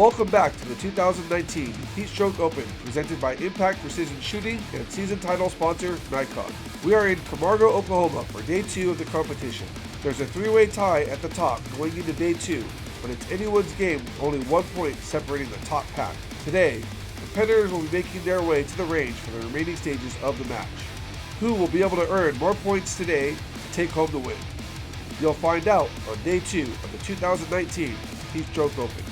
Welcome back to the 2019 Heatstroke Open, presented by Impact Precision Shooting and season title sponsor Nikon. We are in Camargo, Oklahoma for day 2 of the competition. There's a 3-way tie at the top going into day 2, but it's anyone's game with only 1 point separating the top pack. Today, competitors will be making their way to the range for the remaining stages of the match. Who will be able to earn more points today to take home the win? You'll find out on day 2 of the 2019 Heatstroke Open.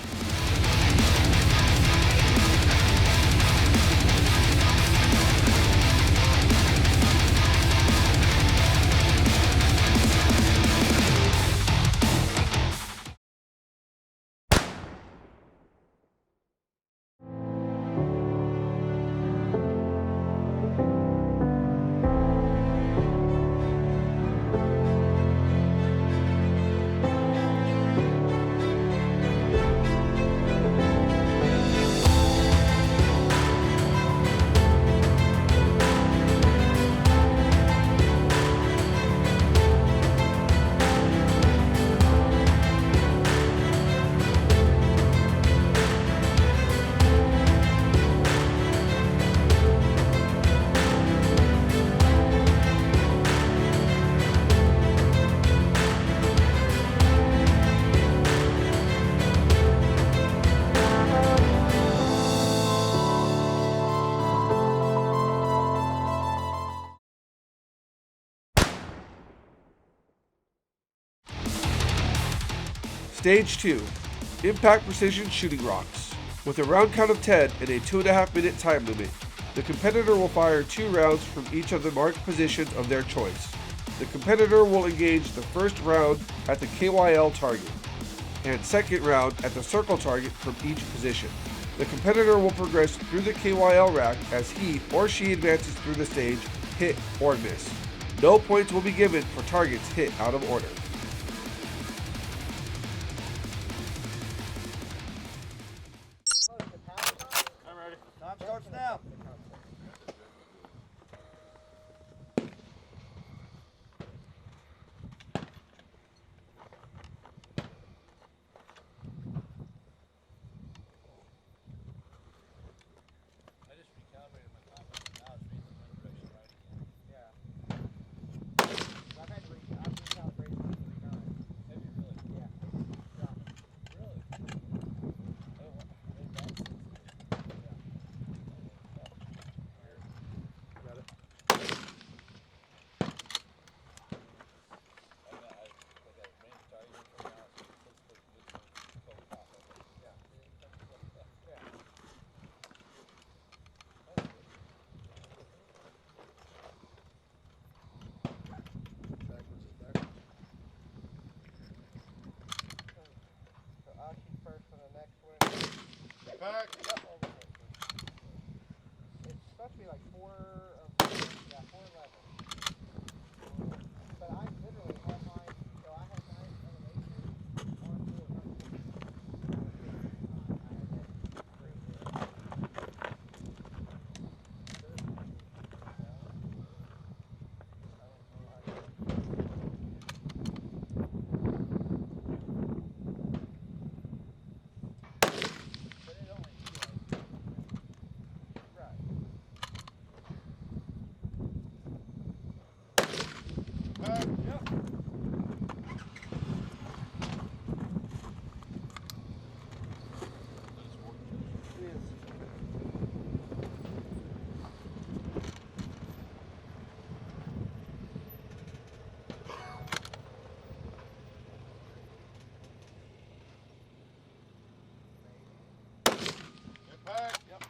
Stage 2, Impact Precision Shooting Rocks. With a round count of 10 and a 2.5 minute time limit, the competitor will fire 2 rounds from each of the marked positions of their choice. The competitor will engage the first round at the KYL target, and second round at the circle target from each position. The competitor will progress through the KYL rack as he or she advances through the stage, hit or miss. No points will be given for targets hit out of order. Time starts now. I just recalibrated my compass and now it's reading the wind direction right again. Yeah. I've recalibrated it 3 times. Have you really? Yeah. Drop it. Really? I don't want that sensitive. Yeah. Got it. I got range target for now. So it's supposed to be close top of it. Yeah. Yeah. Backwards is backwards. So I'll shoot first for the next one. Back. It's supposed to be like 411. But I literally had mine, so I had mine elevation on 400. I had that green there. But it only, Right. Yep. It is. Impact. Yep.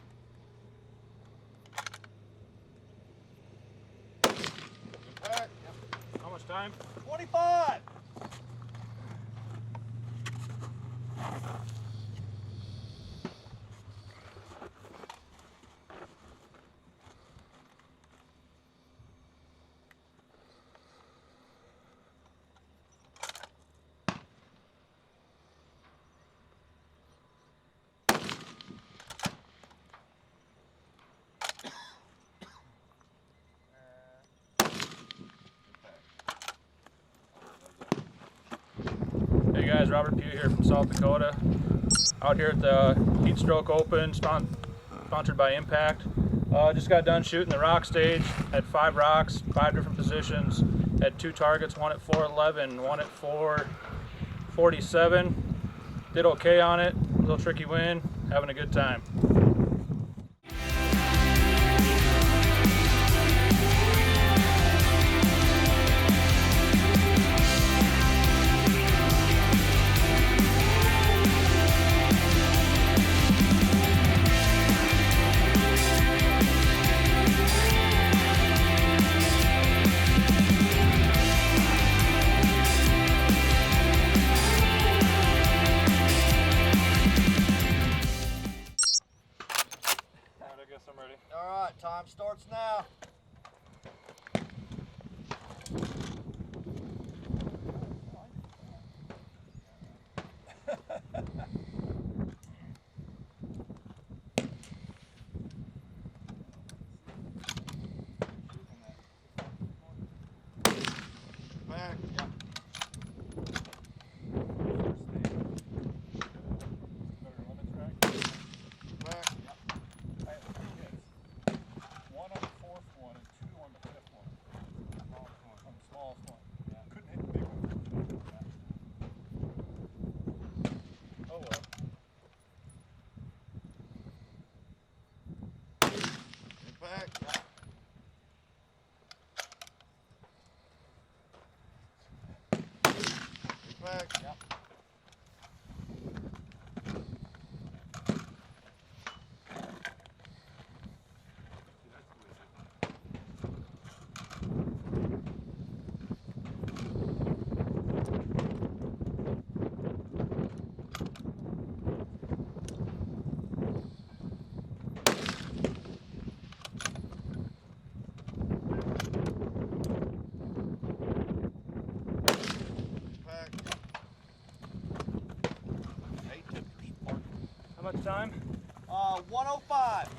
Impact. Yep. How much time? 25! guys, Robert Pugh here from South Dakota. Out here at the Heatstroke Open, sponsored by Impact. Just got done shooting the rock stage. Had 5 rocks, 5 different positions. Had 2 targets, one at 411, one at 447. Did okay on it, a little tricky wind, having a good time. Alright, time starts now. Back. Yep. Back. One on the 4th one and 2 on the 5th one. On the smallest one. Yeah. Couldn't hit the big one. Yeah. Oh well. Get back. Yep. Get back. Yep. How much time? 105.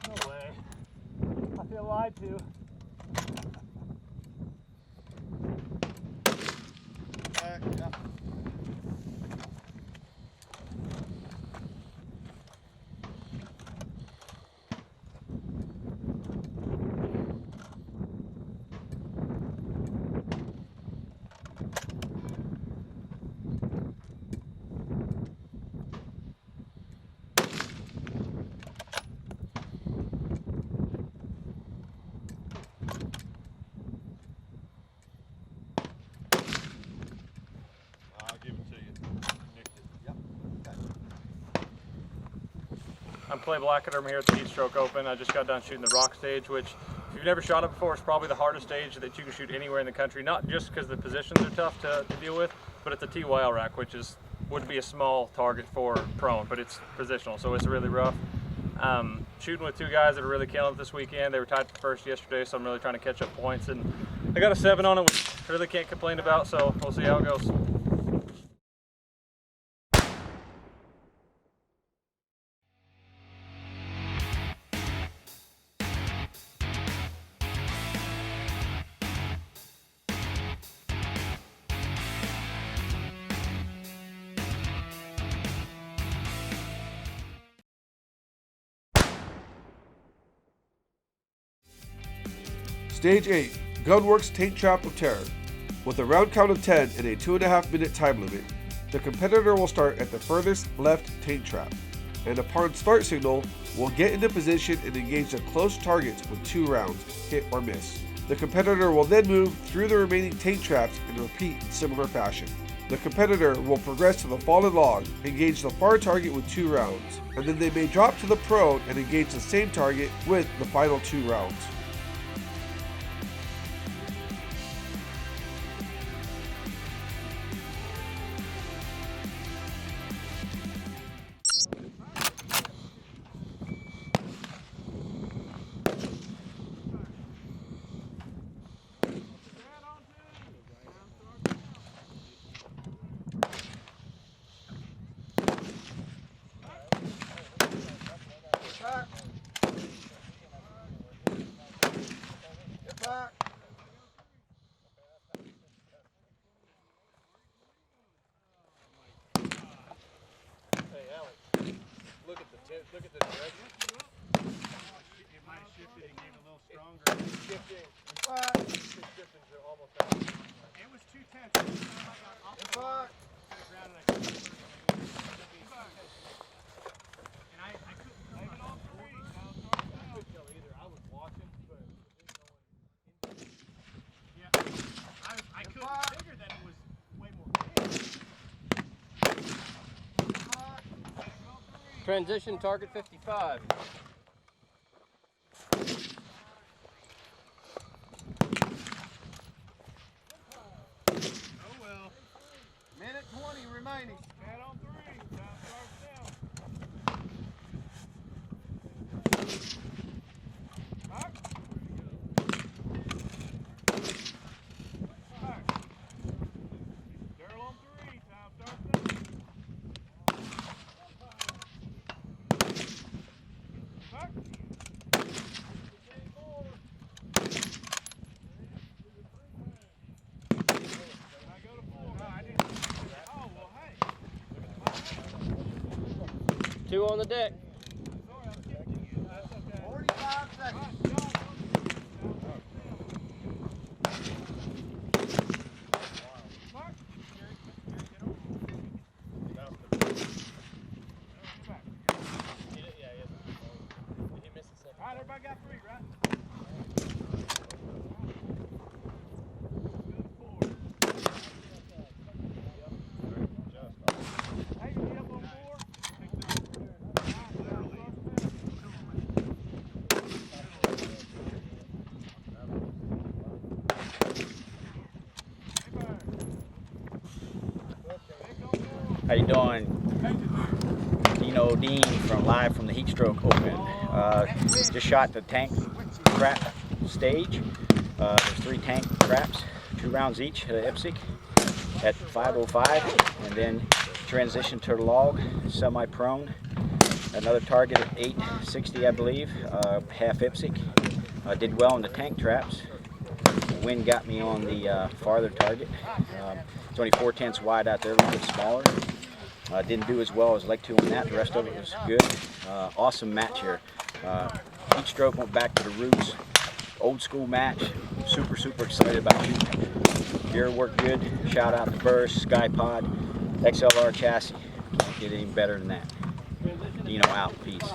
No way. I feel lied to. Back. Yep. I'll give it to you. Nicked it. Yep. Okay. I'm Clem Blackketter. I'm here at the Heatstroke Open. I just got done shooting the rock stage, which if you've never shot it before, it's probably the hardest stage that you can shoot anywhere in the country. Not just because the positions are tough to deal with, but it's a TYL rack, which would be a small target for prone, but it's positional, so it's really rough. Shooting with 2 guys that are really killing it this weekend. They were tied for first yesterday, so I'm really trying to catch up points. And I got a 7 on it, which I really can't complain about, so we'll see how it goes. Stage 8, GUNWERKS Tank Trap of Terror. With a round count of 10 and a 2.5 minute time limit, the competitor will start at the furthest left tank trap, and upon start signal, will get into position and engage the close targets with 2 rounds, hit or miss. The competitor will then move through the remaining tank traps and repeat in similar fashion. The competitor will progress to the fallen log, engage the far target with 2 rounds, and then they may drop to the prone and engage the same target with the final 2 rounds. It might have shifted and came a little stronger. Shifting. It was 2 tenths. And I couldn't leave it on 3. Now start down. I couldn't tell either. I was watching, but yeah, I couldn't figure that it was way more clear. Transition target 55. Oh well. Minute 20 remaining. Cat on 3. Now start down. Back. Back. Daryl on 3. Now start down. Back. Now go to 4. No, I didn't. Oh, well, hey. 2 on the deck. Sorry, I'm catching you. That's okay. 45 seconds. All right, everybody got 3, right? Hey, you get up on 4? How you doing? Dean live from the Heatstroke Open. Just shot the tank crap stage. There's 3 tank craps, 2 rounds each IPSC at 5:05, and then transition to the log, semi-prone. Another target at 8:60, I believe, half IPSC. Did well in the tank traps. The wind got me on the farther target. It's only 4/10 wide out there, a little bit smaller. Didn't do as well as I'd like to on that. The rest of it was good. Awesome match here. Heatstroke went back to the roots. Old school match. Super excited about shooting. Gear worked good. Shout out to Burst, Skypod, XLR chassis. Can't get any better than that. Dino out. Peace.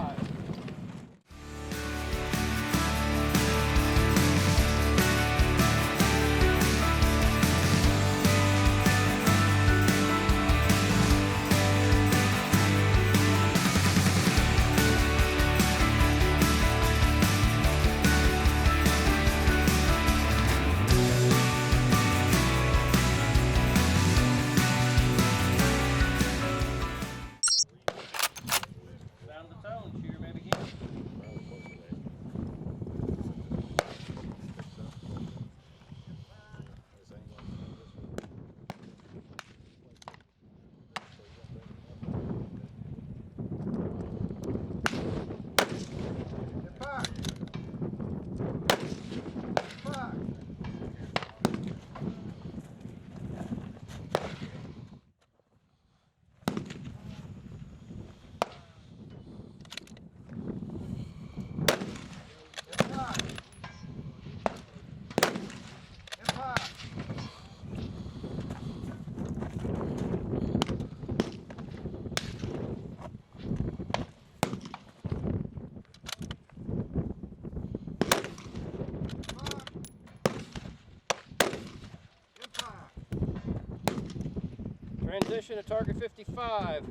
Transition to target 55.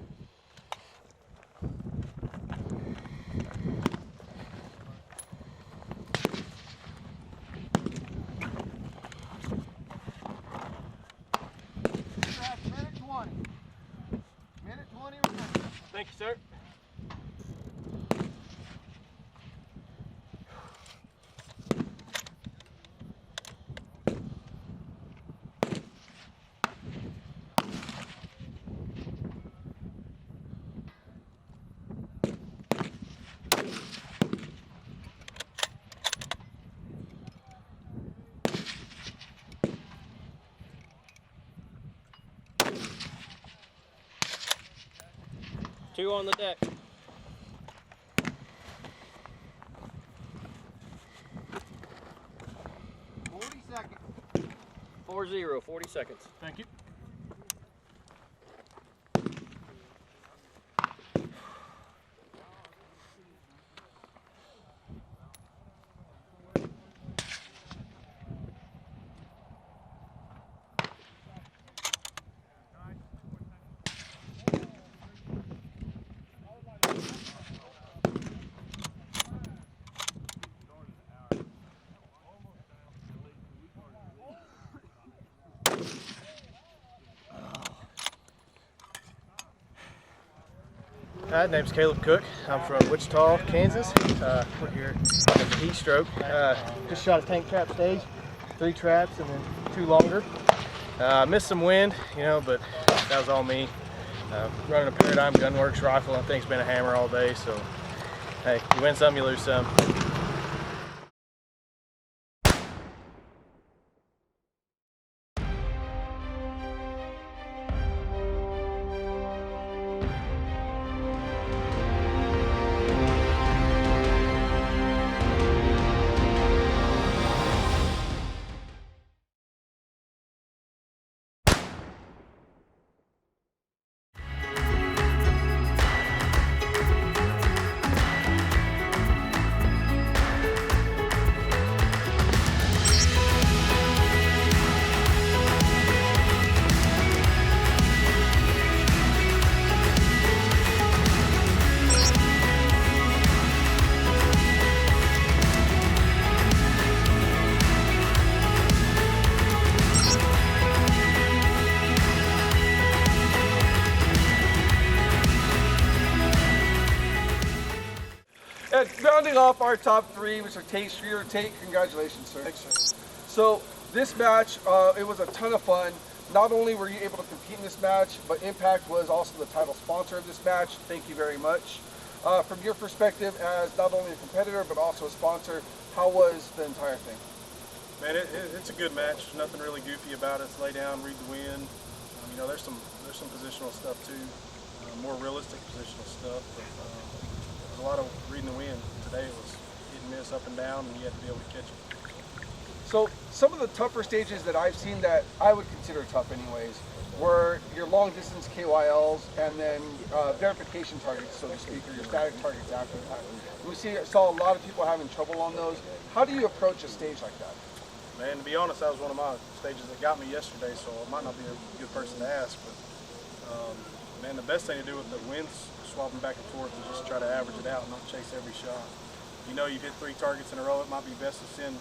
Minute 20. Minute 20 remaining. Thank you, sir. Two on the deck. 4-0, 40 seconds. Thank you. Hi, name's Caleb Cook. I'm from Wichita, Kansas. We're here at the Heatstroke. Just shot a tank trap stage, 3 traps and then 2 longer. Missed some wind, you know, but that was all me. Running a Paradigm GUNWERKS rifle, I think it's been a hammer all day, so hey, you win some, you lose some. And rounding off our top 3, Mr. Tate Streeter. Tate, congratulations, sir. Thanks, sir. So this match, it was a ton of fun. Not only were you able to compete in this match, but Impact was also the title sponsor of this match. Thank you very much. From your perspective as not only a competitor, but also a sponsor, how was the entire thing? Man, it's a good match. There's nothing really goofy about it. It's lay down, read the wind. You know, there's some positional stuff too, more realistic positional stuff. But there's a lot of reading the wind. Today it was hit and miss, up and down, and you had to be able to catch it. So some of the tougher stages that I've seen that I would consider tough anyways were your long distance KYLs and then verification targets, so to speak, or your static targets after that. We saw a lot of people having trouble on those. How do you approach a stage like that? Man, to be honest, that was one of my stages that got me yesterday, so I might not be a good person to ask, but man, the best thing to do with the winds swapping back and forth is just try to average it out and not chase every shot. You know you've hit 3 targets in a row, it might be best to send,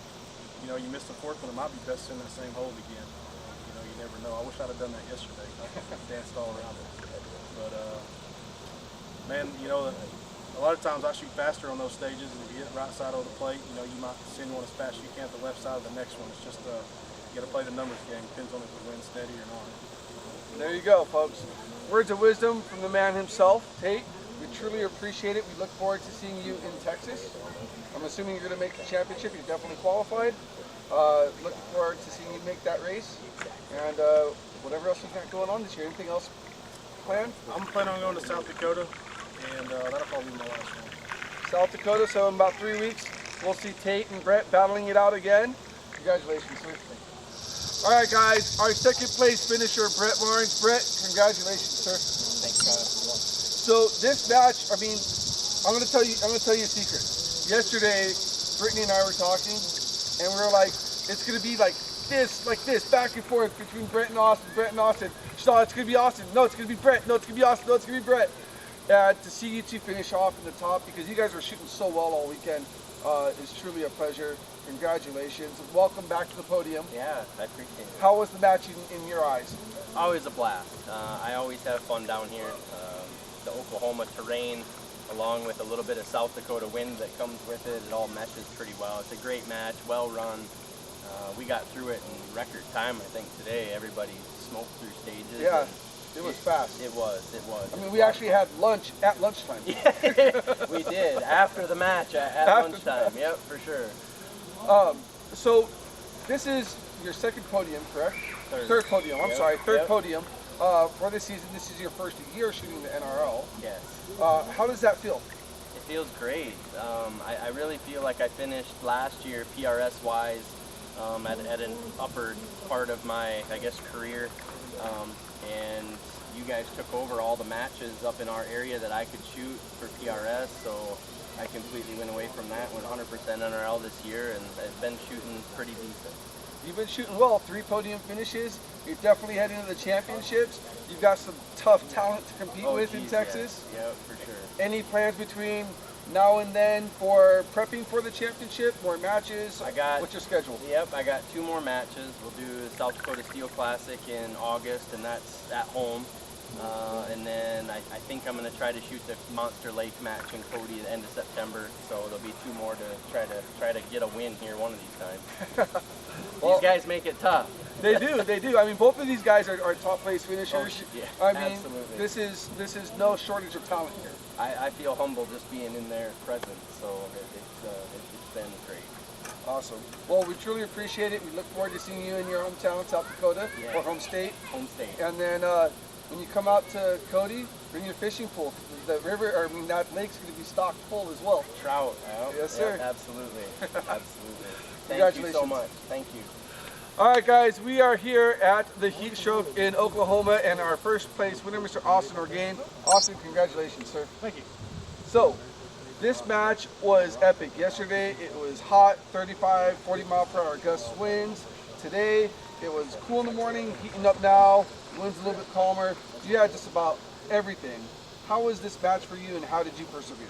you know, you missed the 4th one, it might be best to send that same hold again. You know, you never know. I wish I'd have done that yesterday. I danced all around it. But, man, you know, a lot of times I shoot faster on those stages, and if you hit right side of the plate, you know, you might send one as fast as you can to the left side of the next one. It's just, you got to play the numbers game. Depends on if the wind's steady or not. There you go, folks. Words of wisdom from the man himself, Tate. We truly appreciate it. We look forward to seeing you in Texas. I'm assuming you're going to make the championship. You're definitely qualified. Looking forward to seeing you make that race. And whatever else you've got going on this year. Anything else planned? I'm planning on going to South Dakota, and that'll probably be my last one. South Dakota, so in about 3 weeks, we'll see Tate and Brett battling it out again. Congratulations, sir. All right, guys, our second place finisher, Brett Lawrence. Brett, congratulations, sir. Thanks, guys. So this match, I mean, I'm gonna tell you a secret. Yesterday, Brittany and I were talking, and we were like, it's gonna be like this, back and forth between Brett and Austin, She thought it's gonna be Austin. No, it's gonna be Brett. No, it's gonna be Austin. No, it's gonna be Brett. And to see you two finish off in the top, because you guys were shooting so well all weekend, is truly a pleasure. Congratulations. Welcome back to the podium. Yeah, I appreciate it. How was the match in your eyes? Always a blast. I always have fun down here. The Oklahoma terrain, along with a little bit of South Dakota wind that comes with it, it all meshes pretty well. It's a great match, well run. We got through it in record time, I think, today. Everybody smoked through stages. Yeah, it was fast. It was. I mean, we actually had lunch at lunchtime. We did, after the match at lunchtime. Yep, for sure. So this is your second podium, correct? Third podium, I'm Yep. sorry, third Yep. podium. For this season, this is your first year shooting the NRL. Yes. How does that feel? It feels great. I really feel like I finished last year PRS-wise at an upper part of my, I guess, career. And you guys took over all the matches up in our area that I could shoot for PRS, so I completely went away from that, went 100% NRL this year, and I've been shooting pretty decent. You've been shooting well, 3 podium finishes. You're definitely heading into the championships. You've got some tough talent to compete with in Texas. Yeah, for sure. Any plans between now and then for prepping for the championship, more matches? What's your schedule? Yep, I got 2 more matches. We'll do the South Dakota Steel Classic in August, and that's at home. And then I think I'm going to try to shoot the Monster Lake match in Cody at the end of September. So there'll be 2 more to try to get a win here one of these times. Well, these guys make it tough. They do. I mean, both of these guys are top place finishers. Yeah, I mean, absolutely. this is no shortage of talent here. I feel humble just being in their presence, so it's been great. Awesome. Well, we truly appreciate it. We look forward to seeing you in your hometown, South Dakota, or home state. Home state. And then when you come out to Cody, bring your fishing pool. The river, that lake's going to be stocked full as well. Trout. Yes, sir. Yeah, absolutely. Absolutely. Thank Congratulations. you so much. Thank you. All right, guys, we are here at the Heatstroke in Oklahoma, and our first place winner, Mr. Austin Orgain. Austin, congratulations, sir. Thank you. So, this match was epic. Yesterday, it was hot, 35, 40 mile per hour gust winds. Today, it was cool in the morning, heating up now, winds a little bit calmer. You had just about everything. How was this match for you, and how did you persevere?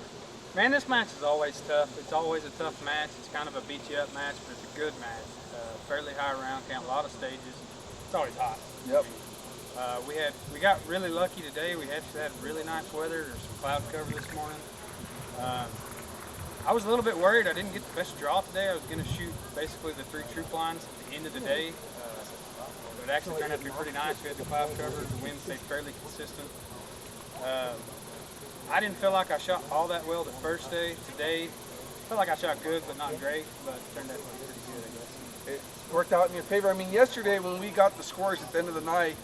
Man, this match is always tough. It's always a tough match. It's kind of a beat you up match, but it's a good match. Fairly high round count, a lot of stages. It's always hot. Yep. We got really lucky today. We actually had really nice weather. There's some cloud cover this morning. I was a little bit worried. I didn't get the best draw today. I was going to shoot basically the 3 troop lines at the end of the day. But it actually turned out to be pretty nice. We had the cloud cover. The wind stayed fairly consistent. I didn't feel like I shot all that well the first day. Today, I felt like I shot good, but not great. But it turned out to be pretty good, I guess. It worked out in your favor. I mean, yesterday when we got the scores at the end of the night,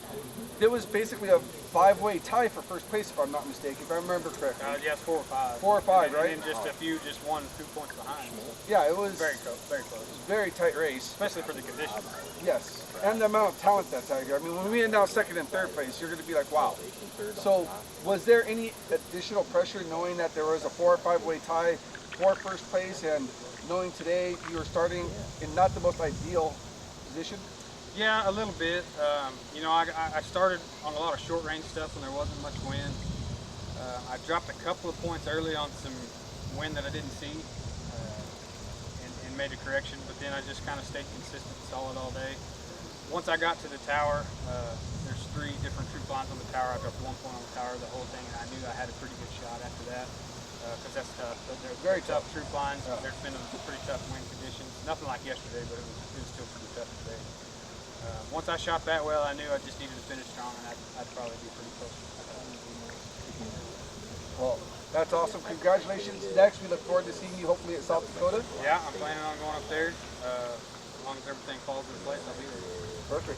there was basically a 5-way tie for first place, if I'm not mistaken, if I remember correctly. Yeah, it's 4 or 5. 4 or 5, right? And then just a few, just 1 or 2 points behind. Yeah, it was Very close, very close. very tight race. Especially for the conditions. Yes, and the amount of talent that's out here. I mean, when we end out second and third place, you're going to be like, wow. So, was there any additional pressure knowing that there was a 4 or 5-way tie for first place, and knowing today you were starting in not the most ideal position? Yeah, a little bit. You know, I started on a lot of short range stuff when there wasn't much wind. I dropped a couple of points early on some wind that I didn't see and made a correction, but then I just kind of stayed consistent, solid all day. Once I got to the tower, there's 3 different troop lines on the tower. I dropped 1 point on the tower the whole thing, and I knew I had a pretty good shot after that. Because that's tough. They're very tough troop lines. Yeah. There's been a pretty tough wind conditions. Nothing like yesterday, but it was still pretty tough today. Once I shot that well, I knew I just needed to finish strong, and I'd probably be pretty close. Well, that's awesome. Congratulations. Next, we look forward to seeing you hopefully at South Dakota. Yeah, I'm planning on going up there. As long as everything falls into place, I'll be there. Perfect.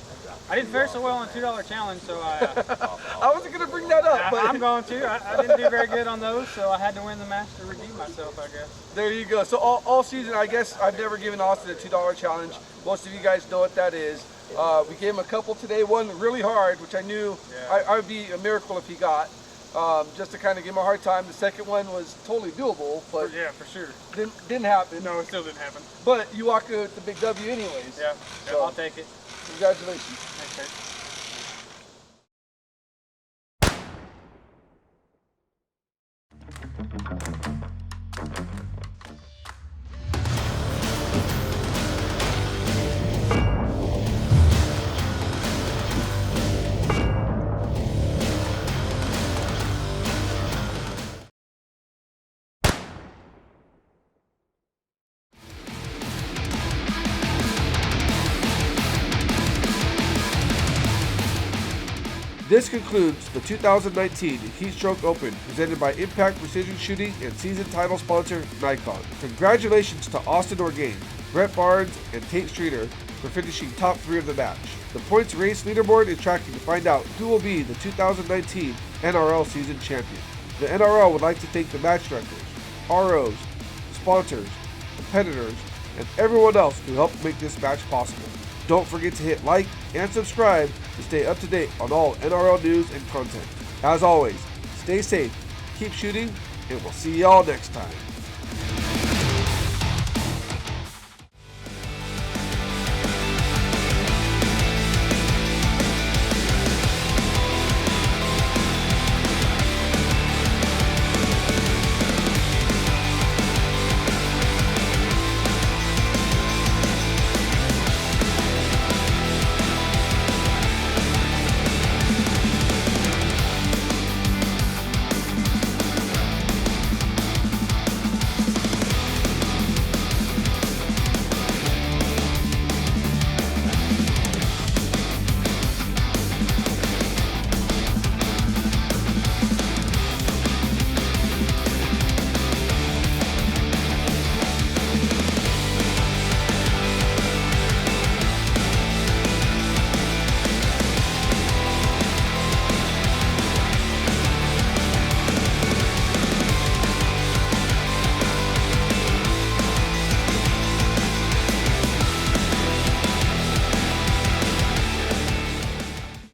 I didn't fare so well on the $2 challenge, so I wasn't going to bring that up. But I'm going to. I didn't do very good on those, so I had to win the match to redeem myself, I guess. There you go. So all season, I guess I've never given Austin a $2 challenge. Most of you guys know what that is. We gave him a couple today. One really hard, which I knew I would be a miracle if he got. Just to kind of give him a hard time. The second one was totally doable, but yeah, for sure. Didn't happen. No, it still didn't happen. But you walk with the big W anyways. Yeah, so, I'll take it. Congratulations. Thanks, Kurt. This concludes the 2019 Heatstroke Open, presented by Impact Precision Shooting and season title sponsor Nikon. Congratulations to Austin Orgain, Brett Barnes, and Tate Streeter for finishing top 3 of the match. The points race leaderboard is tracking to find out who will be the 2019 NRL season champion. The NRL would like to thank the match directors, ROs, sponsors, competitors, and everyone else who helped make this match possible. Don't forget to hit like and subscribe to stay up to date on all NRL news and content. As always, stay safe, keep shooting, and we'll see y'all next time.